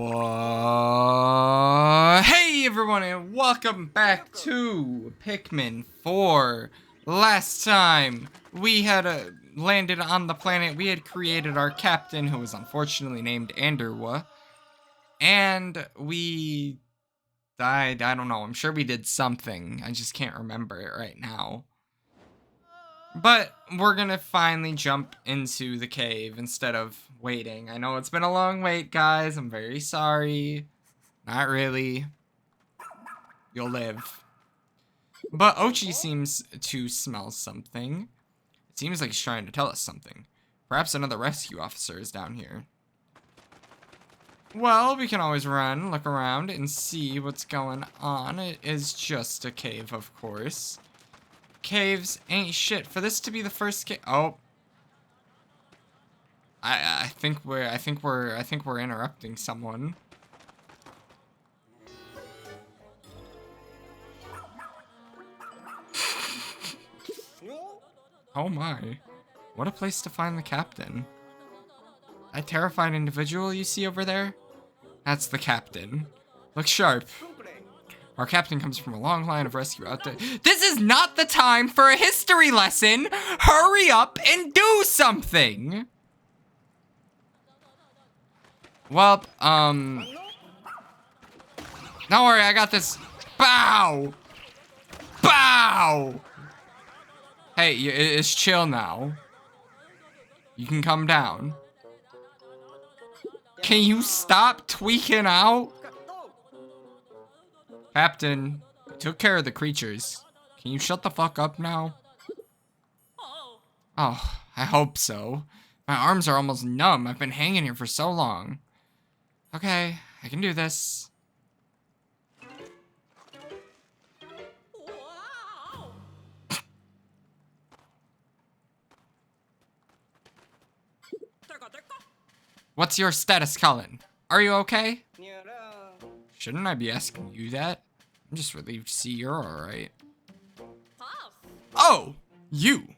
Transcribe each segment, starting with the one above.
Hey everyone, and welcome back to Pikmin 4. Last time we had landed on the planet, we had created our captain, who was unfortunately named Anderwa, and we died. I don't know, I'm sure we did something. I just can't remember it right now. But we're gonna finally jump into the cave instead of waiting. I know it's been a long wait, guys. I'm very sorry. Not really. You'll live. But Ochi seems to smell something. It seems like he's trying to tell us something. Perhaps another rescue officer is down here. Well, we can always run, look around, and see what's going on. It is just a cave, of course. Caves ain't shit. For this to be the first cave. Oh. I think we're interrupting someone. Oh my. What a place to find the captain. That terrified individual you see over there? That's the captain. Look sharp. Our captain comes from a long line of rescue out there. This is not the time for a history lesson! Hurry up and do something! Well, don't worry, I got this. Bow! Bow! Hey, it's chill now. You can come down. Can you stop tweaking out? Captain, I took care of the creatures. Can you shut the fuck up now? Oh, I hope so. My arms are almost numb. I've been hanging here for so long. Okay, I can do this. What's your status, Cullen? Are you okay? Shouldn't I be asking you that? I'm just relieved to see you're alright. Oh! You!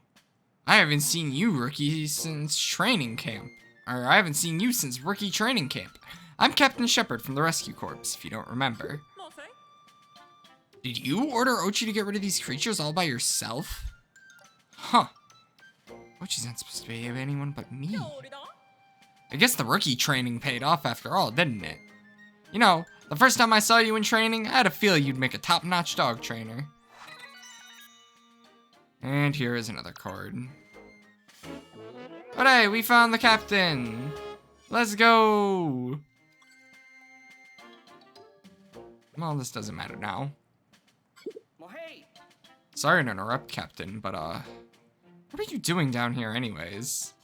I haven't seen you, rookie, since training camp. Or, I haven't seen you since rookie training camp. I'm Captain Shepard from the Rescue Corps, if you don't remember. Did you order Ochi to get rid of these creatures all by yourself? Huh. Ochi's not supposed to be anyone but me. I guess the rookie training paid off after all, didn't it? You know, the first time I saw you in training, I had a feeling you'd make a top-notch dog trainer. And here is another card. But hey, we found the captain! Let's go! Well, this doesn't matter now. Sorry to interrupt, Captain, but what are you doing down here anyways?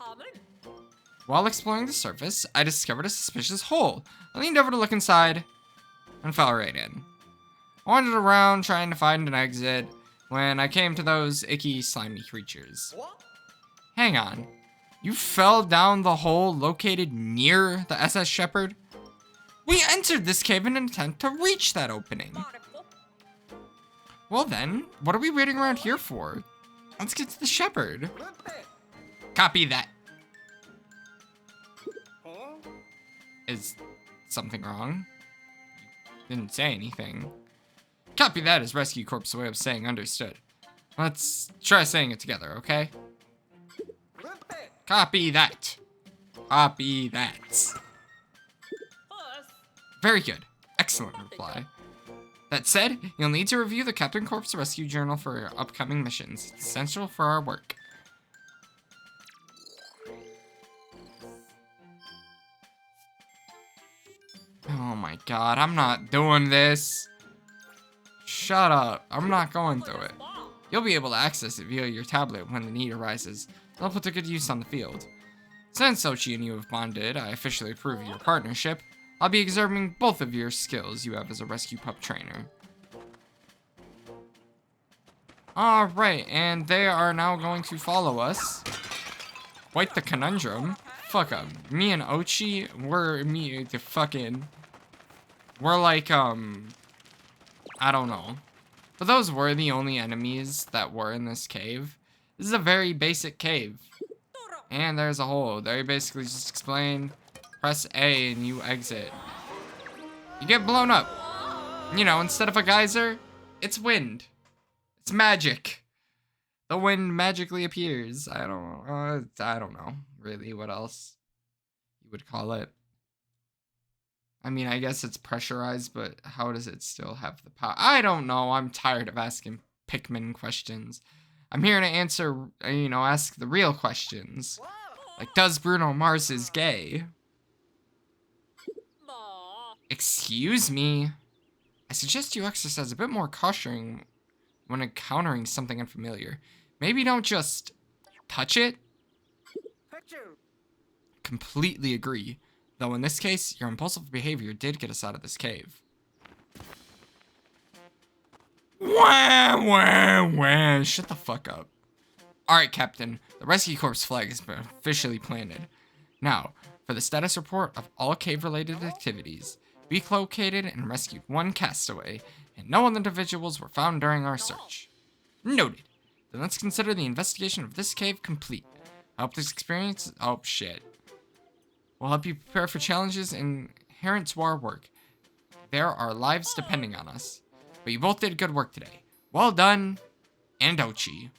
While exploring the surface, I discovered a suspicious hole. I leaned over to look inside and fell right in. I wandered around trying to find an exit when I came to those icky, slimy creatures. Hang on. You fell down the hole located near the SS Shepard? We entered this cave in an attempt to reach that opening. Well then, what are we waiting around here for? Let's get to the Shepard. Copy that. Is something wrong? Didn't say anything. Copy that is Rescue Corps' way of saying understood. Let's try saying it together, okay? Copy that. Copy that. Very good. Excellent reply. That said, you'll need to review the Captain Corps Rescue Journal for your upcoming missions. It's essential for our work. Oh my god, I'm not doing this. Shut up. I'm not going through it. You'll be able to access it via your tablet when the need arises. They'll put to good use on the field. Since Ochi and you have bonded, I officially approve of your partnership. I'll be observing both of your skills you have as a rescue pup trainer. Alright, and they are now going to follow us. Quite the conundrum. Fuck up. Me and Ochi, we're like, I don't know. But those were the only enemies that were in this cave. This is a very basic cave. And there's a hole. They basically just explain, press A and you exit. You get blown up. You know, instead of a geyser, it's wind. It's magic. The wind magically appears. I don't know, really, what else you would call it. I mean, I guess it's pressurized, but how does it still have the power? I don't know. I'm tired of asking Pikmin questions. I'm here to answer, ask the real questions. Like, does Bruno Mars is gay? Excuse me? I suggest you exercise a bit more caution when encountering something unfamiliar. Maybe don't just touch it. Completely agree. Though in this case, your impulsive behavior did get us out of this cave. Wah, wah, wah. Shut the fuck up. Alright, Captain. The Rescue Corps flag has been officially planted. Now, for the status report of all cave-related activities. We located and rescued one castaway, and no other individuals were found during our search. Noted. Then let's consider the investigation of this cave complete. I hope this experience... Oh, shit. We'll help you prepare for challenges inherent to our work. There are lives depending on us. But you both did good work today. Well done, and ouchie.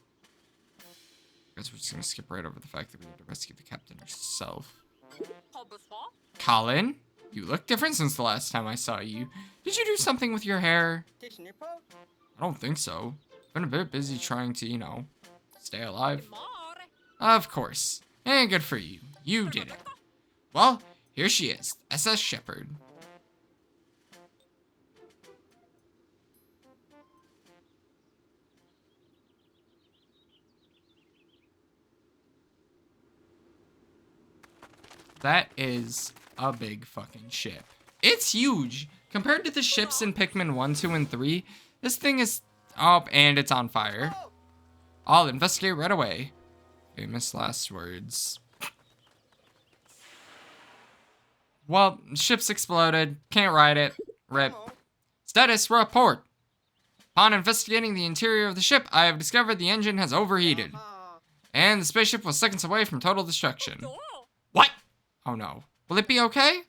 I guess we're just gonna skip right over the fact that we had to rescue the captain herself. Colin, you look different since the last time I saw you. Did you do something with your hair? I don't think so. I've been a bit busy trying to, stay alive. Of course. And good for you. You did it. Well, here she is, SS Shepard. That is a big fucking ship. It's huge. Compared to the ships in Pikmin 1, 2, and 3, this thing is... Oh, and it's on fire. I'll investigate right away. Famous last words. Well, ship's exploded. Can't ride it. RIP. Status report. Upon investigating the interior of the ship, I have discovered the engine has overheated. And the spaceship was seconds away from total destruction. What? Oh no. Will it be okay?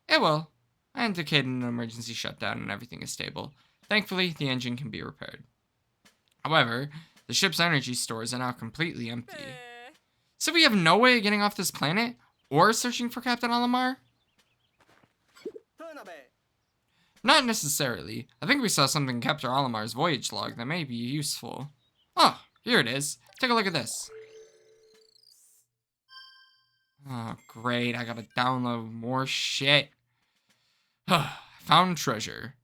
It will. I indicated an emergency shutdown and everything is stable. Thankfully, the engine can be repaired. However, the ship's energy stores are now completely empty. So we have no way of getting off this planet or searching for Captain Olimar? Not necessarily. I think we saw something in Captain Olimar's voyage log that may be useful. Oh, here it is. Take a look at this. Oh, great. I gotta download more shit. Found treasure.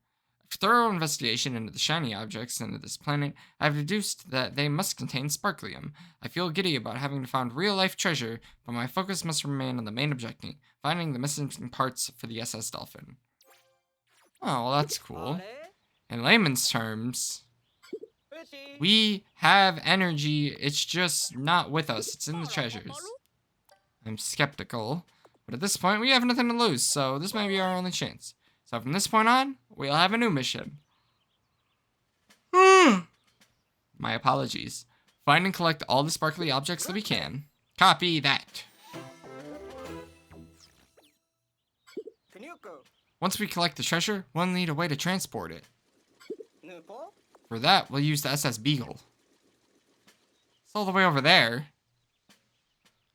After thorough investigation into the shiny objects into this planet, I've deduced that they must contain sparklium. I feel giddy about having to find real-life treasure, but my focus must remain on the main objective, finding the missing parts for the SS Dolphin. Oh, well, that's cool. In layman's terms, we have energy, it's just not with us. It's in the treasures. I'm skeptical, but at this point, we have nothing to lose, so this may be our only chance. So from this point on, we'll have a new mission. My apologies. Find and collect all the sparkly objects that we can. Copy that. Once we collect the treasure, we'll need a way to transport it. For that, we'll use the SS Beagle. It's all the way over there.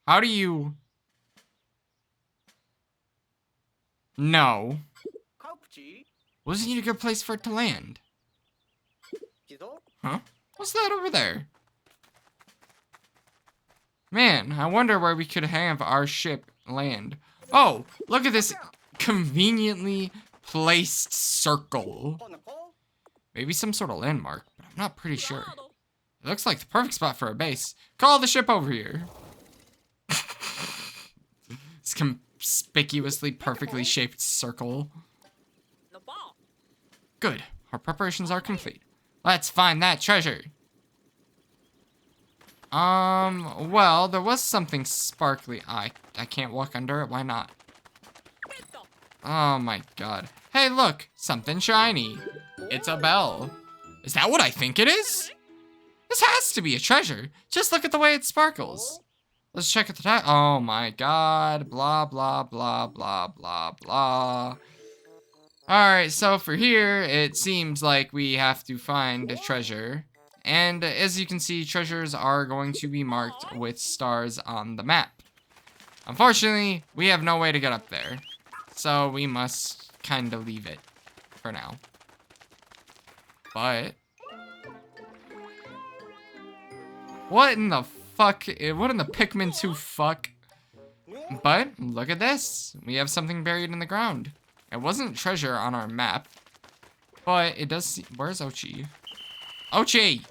How do you... No. Wasn't it a good place for it to land? Huh? What's that over there? Man, I wonder where we could have our ship land. Oh, look at this conveniently placed circle. Maybe some sort of landmark, but I'm not pretty sure. It looks like the perfect spot for a base. Call the ship over here. It's conspicuously perfectly shaped circle. Good. Our preparations are complete. Let's find that treasure. Well, there was something sparkly. I can't walk under it. Why not? Oh my god. Hey, look. Something shiny. It's a bell. Is that what I think it is? This has to be a treasure. Just look at the way it sparkles. Let's check at the top. Oh my god. Blah, blah, blah, blah, blah, blah. Alright, so for here, it seems like we have to find a treasure. And as you can see, treasures are going to be marked with stars on the map. Unfortunately, we have no way to get up there. So we must kind of leave it for now. But what in the fuck? What in the Pikmin 2 fuck? But look at this. We have something buried in the ground. It wasn't treasure on our map, but it does see. Where's Ochi? Ochi!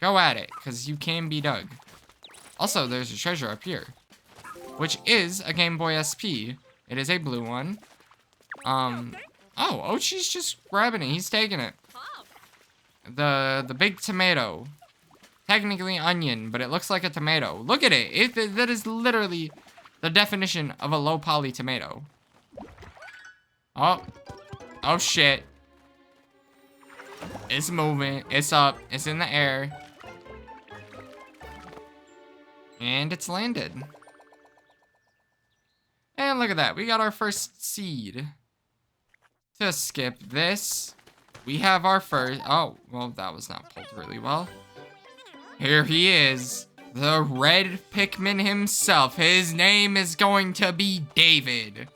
Go at it, because you can be dug. Also, there's a treasure up here, which is a Game Boy SP. It is a blue one. Oh, Ochi's just grabbing it. He's taking it. The big tomato. Technically onion, but it looks like a tomato. Look at it. That is literally the definition of a low poly tomato. Oh shit. It's moving. It's up. It's in the air. And it's landed. And look at that. We got our first seed. To skip this, we have our first. Oh, well, that was not pulled really well. Here he is. The red Pikmin himself. His name is going to be David.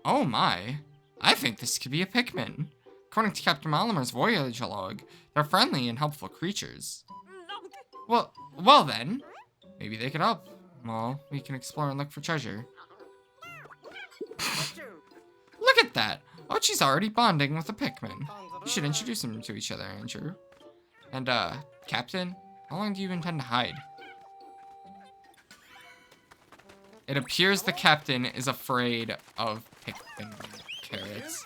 Oh my. I think this could be a Pikmin. According to Captain Molimer's voyage log, they're friendly and helpful creatures. Well then. Maybe they could help. Well, we can explore and look for treasure. Look at that. Ochi's already bonding with a Pikmin. You should introduce them to each other, Andrew. And, Captain, how long do you intend to hide? It appears the captain is afraid of Pikmin carrots.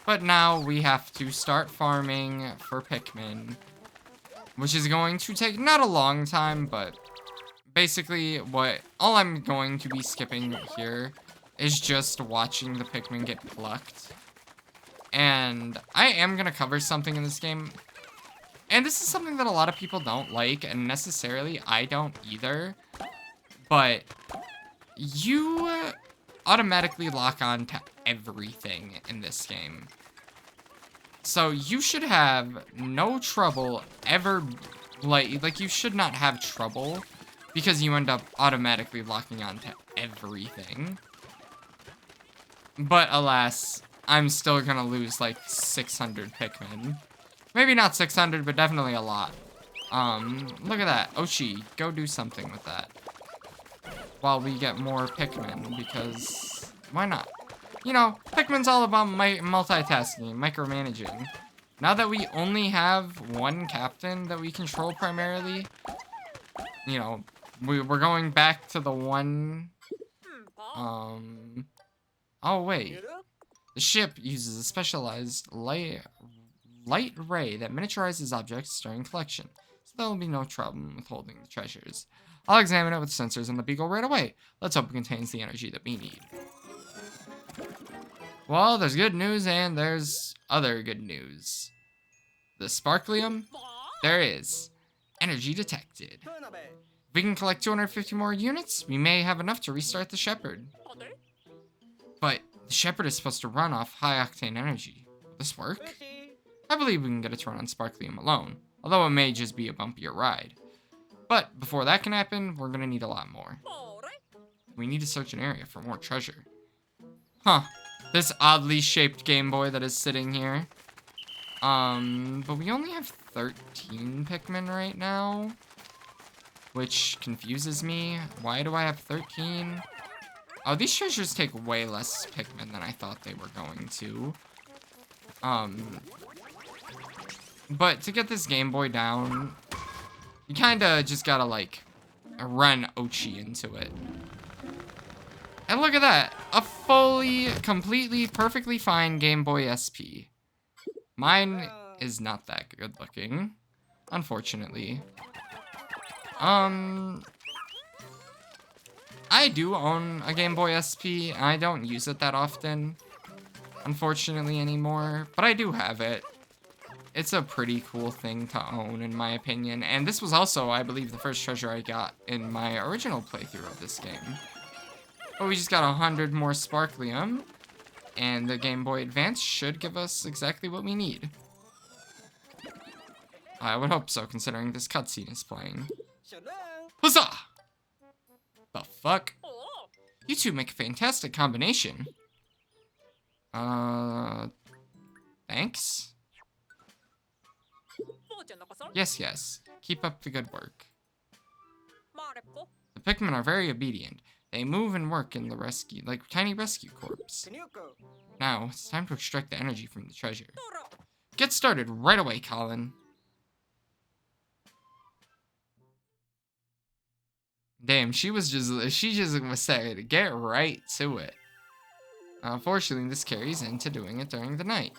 But now we have to start farming for Pikmin, which is going to take not a long time, but basically all I'm going to be skipping here is just watching the Pikmin get plucked. And I am going to cover something in this game. And this is something that a lot of people don't like, and necessarily I don't either. But you automatically lock on to everything in this game. So you should have no trouble ever, like you should not have trouble because you end up automatically locking on to everything. But alas, I'm still gonna lose like 600 Pikmin. Maybe not 600, but definitely a lot. Look at that. Ochi, go do something with that. While we get more Pikmin, because why not? You know, Pikmin's all about multitasking, micromanaging. Now that we only have one captain that we control primarily, you know, we're going back to the one, oh wait. The ship uses a specialized light ray that miniaturizes objects during collection, so there will be no problem with holding the treasures. I'll examine it with sensors on the beagle right away. Let's hope it contains the energy that we need. Well, there's good news and there's other good news. The sparklium? There is. Energy detected. If we can collect 250 more units, we may have enough to restart the Shepard. But the Shepard is supposed to run off high-octane energy. Will this work? I believe we can get it to run on sparklium alone, although it may just be a bumpier ride. But before that can happen, we're gonna need a lot more. We need to search an area for more treasure. Huh. This oddly shaped Game Boy that is sitting here. But we only have 13 Pikmin right now, which confuses me. Why do I have 13? Oh, these treasures take way less Pikmin than I thought they were going to. But to get this Game Boy down, you kinda just gotta, like, run Ochi into it. And look at that! A fully, completely, perfectly fine Game Boy SP. Mine is not that good looking, unfortunately. I do own a Game Boy SP, and I don't use it that often, unfortunately, anymore, but I do have it. It's a pretty cool thing to own, in my opinion, and this was also, I believe, the first treasure I got in my original playthrough of this game. But we just got 100 more Sparklium. And the Game Boy Advance should give us exactly what we need. I would hope so, considering this cutscene is playing. Huzzah! The fuck? You two make a fantastic combination. Thanks? Yes. Keep up the good work. The Pikmin are very obedient. They move and work in the rescue, like tiny rescue corps. Now, it's time to extract the energy from the treasure. Get started right away, Colin. Damn, she just was saying, get right to it. Unfortunately, this carries into doing it during the night.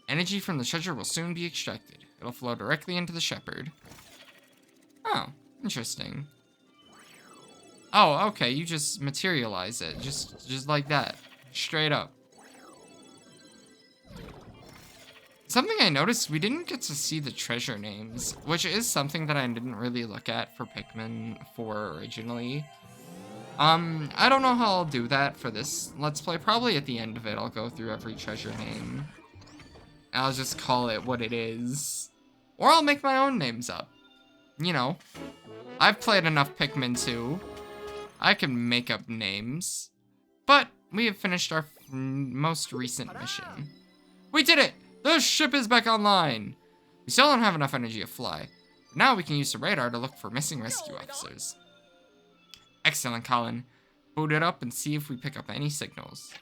Energy from the treasure will soon be extracted. It'll flow directly into the Shepard. Oh, interesting. Oh, okay, you just materialize it, just like that, straight up. Something I noticed, we didn't get to see the treasure names, which is something that I didn't really look at for Pikmin 4 originally. I don't know how I'll do that for this Let's Play. Probably at the end of it, I'll go through every treasure name. I'll just call it what it is. Or I'll make my own names up. You know, I've played enough Pikmin 2. I can make up names. But we have finished our most recent mission. We did it! The ship is back online! We still don't have enough energy to fly. But now we can use the radar to look for missing rescue officers. Excellent, Colin. Boot it up and see if we pick up any signals.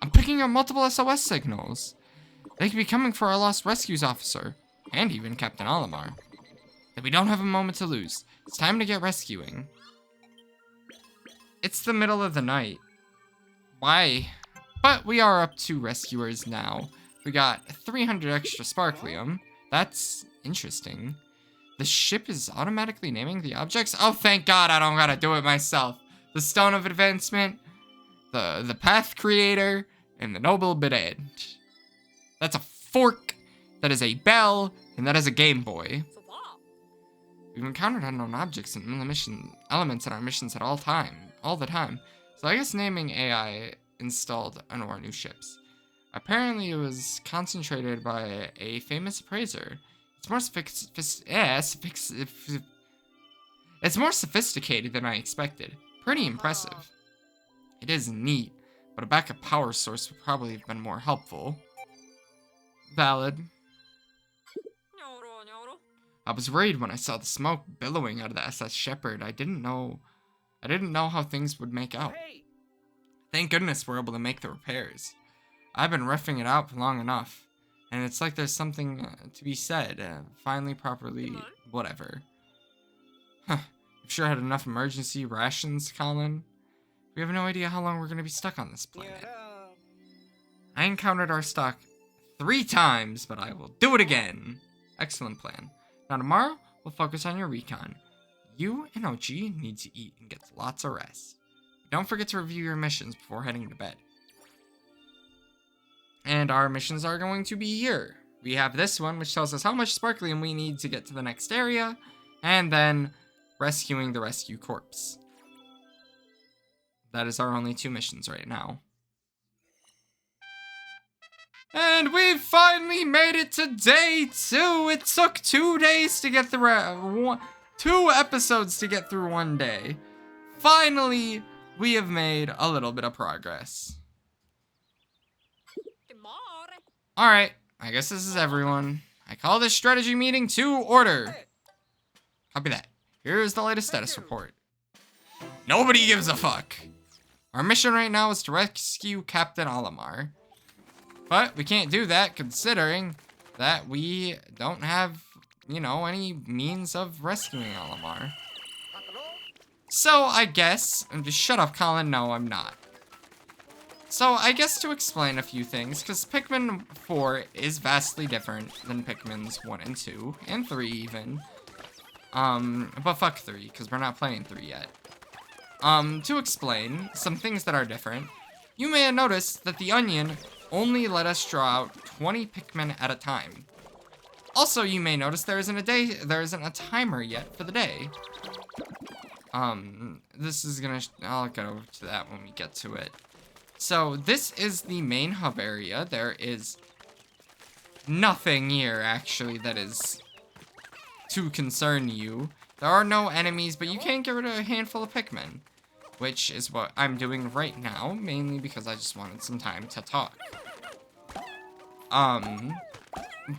I'm picking up multiple SOS signals. They could be coming for our lost rescues officer, and even Captain Olimar. But we don't have a moment to lose. It's time to get rescuing. It's the middle of the night. Why? But we are up to rescuers now. We got 300 extra Sparklium. That's interesting. The ship is automatically naming the objects? Oh, thank God I don't gotta do it myself. The Stone of Advancement, the Path Creator, and the Noble Bidet. That's a fork, that is a bell, and that is a Game Boy. We've encountered unknown objects and elements in our missions at all the time. So I guess naming AI installed on our new ships. Apparently it was concentrated by a famous appraiser. It's more sophisticated than I expected. Pretty impressive. It is neat, but a backup power source would probably have been more helpful. Valid. I was worried when I saw the smoke billowing out of the SS Shepard. I didn't know how things would make out. Thank goodness we're able to make the repairs. I've been roughing it out for long enough, and it's like there's something to be said. Finally, properly, whatever. Huh. I'm sure I had enough emergency rations, Colin. We have no idea how long we're gonna be stuck on this planet. I encountered our stock 3 times, but I will do it again. Excellent plan. Now tomorrow, we'll focus on your recon. You and Ochi need to eat and get lots of rest. Don't forget to review your missions before heading to bed. And our missions are going to be here. We have this one, which tells us how much Sparklium we need to get to the next area, and then rescuing the rescue corpse. That is our only 2 missions right now. And we've finally made it to day 2. It took 2 days to get through 2 episodes to get through 1 day. Finally, we have made a little bit of progress. Alright, I guess this is everyone. I call this strategy meeting to order. Copy that. Here's the latest status report. Nobody gives a fuck. Our mission right now is to rescue Captain Olimar. But we can't do that considering that we don't have, you know, any means of rescuing Olimar. So I guess, and just shut up, Colin, no, I'm not. So I guess to explain a few things, because Pikmin 4 is vastly different than Pikmin's 1 and 2, and 3 even. But fuck 3, because we're not playing 3 yet. To explain some things that are different, you may have noticed that the onion only let us draw out 20 Pikmin at a time. Also, you may notice there isn't a timer yet for the day. This is gonna, I'll get over to that when we get to it. So, this is the main hub area. There is nothing here, actually, that is to concern you. There are no enemies, but you can get rid of a handful of Pikmin, which is what I'm doing right now, mainly because I just wanted some time to talk.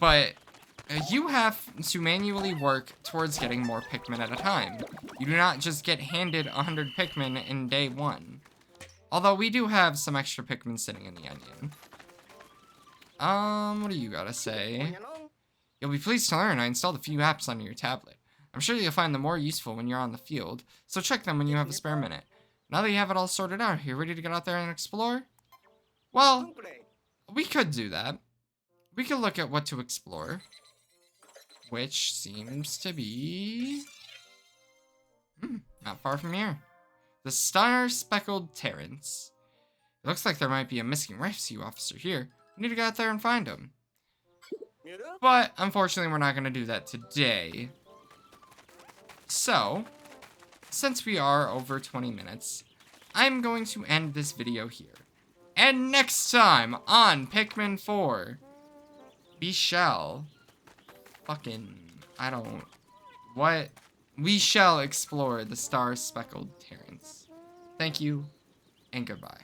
But you have to manually work towards getting more Pikmin at a time. You do not just get handed 100 Pikmin in day 1. Although we do have some extra Pikmin sitting in the onion. What do you gotta say? You'll be pleased to learn I installed a few apps on your tablet. I'm sure you'll find them more useful when you're on the field, so check them when you have a spare minute. Now that you have it all sorted out, are you ready to get out there and explore? Well, we could do that. We could look at what to explore, which seems to be not far from here. The Star-Speckled Terrans. It looks like there might be a missing rescue officer here. We need to get out there and find him. But, unfortunately, we're not going to do that today. So, since we are over 20 minutes, I'm going to end this video here. And next time on Pikmin 4, we shall we shall explore the Star-Speckled Terrans. Thank you, and goodbye.